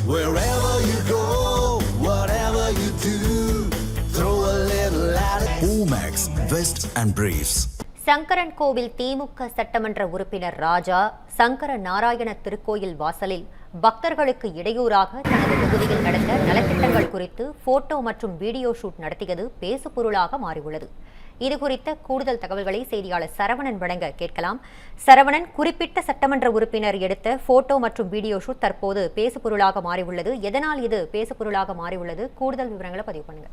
Wherever you go, whatever you do, throw a little at it. Omax, Vest and Briefs. Sankaran கோவில் திமுக சட்டமன்ற உறுப்பினர் ராஜா சங்கர நாராயண திருக்கோயில் வாசலில் பக்தர்களுக்கு இடையூறாக தனது தொகுதியில் நடந்த நலத்திட்டங்கள் குறித்து போட்டோ மற்றும் வீடியோ ஷூட் நடத்தியது பேசுபொருளாக மாறியுள்ளது. இதுகுறித்த கூடுதல் தகவல்களை செய்தியாளர் சரவணன் வழங்க கேட்கலாம். சரவணன், குறிப்பிட்ட சட்டமன்ற உறுப்பினர் எடுத்த போட்டோ மற்றும் வீடியோ ஷூட் தற்போது பேசுபொருளாக மாறியுள்ளது. எதனால் இது பேசுபொருளாக மாறியுள்ளது? கூடுதல் விவரங்களை பதிவு பண்ணுங்க.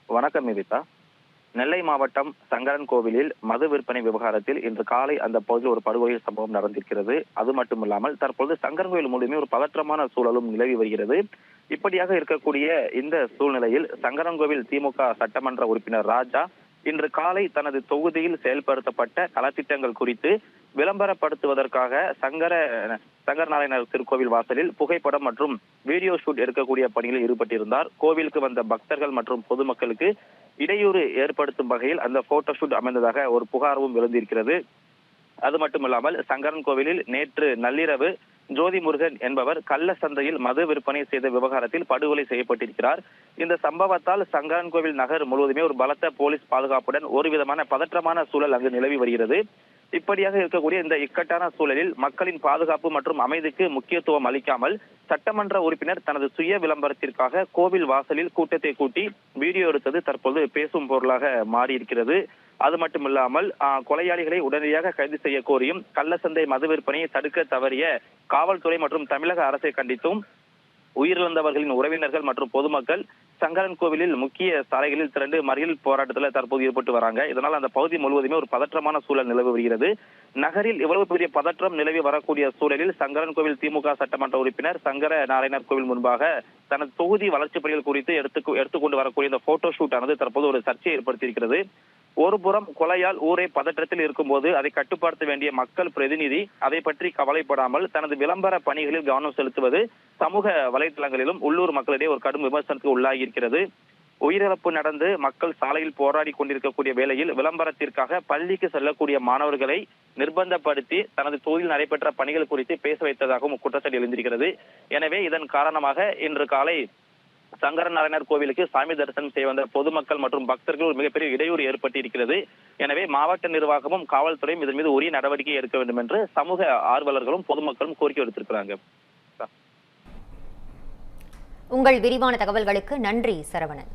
வணக்கம் நிதிதா. நெல்லை மாவட்டம் சங்கரன் கோவிலில் மது விற்பனை விவகாரத்தில் இன்று காலை அந்த பகுதியில் ஒரு படுகொலை சம்பவம் நடந்திருக்கிறது. அது மட்டுமில்லாமல் தற்போது சங்கரன் கோவில் முழுமே ஒரு பதற்றமான சூழலும் நிலவி வருகிறது. இப்படியாக இருக்கக்கூடிய இந்த சூழ்நிலையில் சங்கரன் கோவில் திமுக சட்டமன்ற உறுப்பினர் ராஜா இன்று காலை தனது தொகுதியில் செயல்படுத்தப்பட்ட நலத்திட்டங்கள் குறித்து விளம்பரப்படுத்துவதற்காக சங்கர நாராயணர் திருக்கோவில் வாசலில் புகைப்படம் மற்றும் வீடியோ ஷூட் எடுக்கக்கூடிய பணியில் ஈடுபட்டிருந்தார். கோவிலுக்கு வந்த பக்தர்கள் மற்றும் பொதுமக்களுக்கு இடையூறு ஏற்படுத்தும் வகையில் அந்த போட்டோ ஷூட் அமைந்ததாக ஒரு புகாரும் எழுந்திருக்கிறது. அது மட்டுமில்லாமல் சங்கரன் கோவிலில் நேற்று நள்ளிரவு ஜோதி முருகன் என்பவர் கள்ள சந்தையில் மது விற்பனை செய்த விவகாரத்தில் படுகொலை செய்யப்பட்டிருக்கிறார். இந்த சம்பவத்தால் சங்கரன் கோவில் நகர் முழுவதுமே ஒரு பலத்த போலீஸ் பாதுகாப்புடன் ஒரு விதமான பதற்றமான சூழல் அங்கு நிலவி வருகிறது. இப்படியாக இருக்கக்கூடிய இந்த இக்கட்டான சூழலில் மக்களின் பாதுகாப்பு மற்றும் அமைதிக்கு முக்கியத்துவம் அளிக்காமல் சட்டமன்ற உறுப்பினர் தனது சுய விளம்பரத்திற்காக கோவில் வாசலில் கூட்டத்தை கூட்டி வீடியோ எடுத்தது தற்போது பேசும் பொருளாக மாறியிருக்கிறது. அது மட்டுமில்லாமல் கொலையாளிகளை உடனடியாக கைது செய்ய கோரியும் கள்ளசந்தை மது விற்பனையை தடுக்க தவறிய காவல்துறை மற்றும் தமிழக அரசை கண்டித்தும் உயிரிழந்தவர்களின் உறவினர்கள் மற்றும் பொதுமக்கள் சங்கரன் கோவிலில் முக்கிய சாலைகளில் திரண்டு மறியல் போராட்டத்தில் தற்போது ஈடுபட்டு வராங்க. இதனால் அந்த பகுதி முழுவதுமே ஒரு பதற்றமான சூழல் நிலவி வருகிறது. நகரில் இவ்வளவு பெரிய பதற்றம் நிலவி வரக்கூடிய சூழலில் சங்கரன் கோவில் திமுக சட்டமன்ற உறுப்பினர் சங்கர நாராயணர் கோவில் முன்பாக தனது தொகுதி வளர்ச்சிப் பணிகள் குறித்து எடுத்துக்கொண்டு வரக்கூடிய இந்த போட்டோ ஷூட் ஆனது தற்போது ஒரு சர்ச்சையை ஏற்படுத்தியிருக்கிறது. ஒருபுறம் கொலையால் ஊரே பதற்றத்தில் இருக்கும்போது அதை கட்டுப்படுத்த வேண்டிய மக்கள் பிரதிநிதி அதை பற்றி கவலைப்படாமல் தனது விளம்பர பணிகளில் கவனம் செலுத்துவது சமூக வலைதளங்களிலும் உள்ளூர் மக்களிடையே ஒரு கடும் விமர்சனத்துக்கு உள்ளாகி இருக்கிறது. உயிரிழப்பு நடந்து மக்கள் சாலையில் போராடி கொண்டிருக்கக்கூடிய வேளையில் விளம்பரத்திற்காக பள்ளிக்கு செல்லக்கூடிய மாணவர்களை நிர்பந்தப்படுத்தி தனது தொகுதியில் நடைபெற்ற பணிகள் குறித்து பேச வைத்ததாகவும் குற்றச்சாட்டு எழுந்திருக்கிறது. எனவே இதன் காரணமாக இன்று காலை சங்கரன் நாராயணர் கோவிலுக்கு சாமி தரிசனம் செய்ய வந்த பொதுமக்கள் மற்றும் பக்தர்கள் ஒரு மிகப்பெரிய இடையூறு ஏற்பட்டிருக்கிறது. எனவே மாவட்ட நிர்வாகமும் காவல்துறையும் இதன் மீது உரிய நடவடிக்கை எடுக்க வேண்டும் என்று சமூக ஆர்வலர்களும் பொதுமக்களும் கோரிக்கை விடுத்திருக்கிறாங்க. உங்கள் விரிவான தகவல்களுக்கு நன்றி சரவணன்.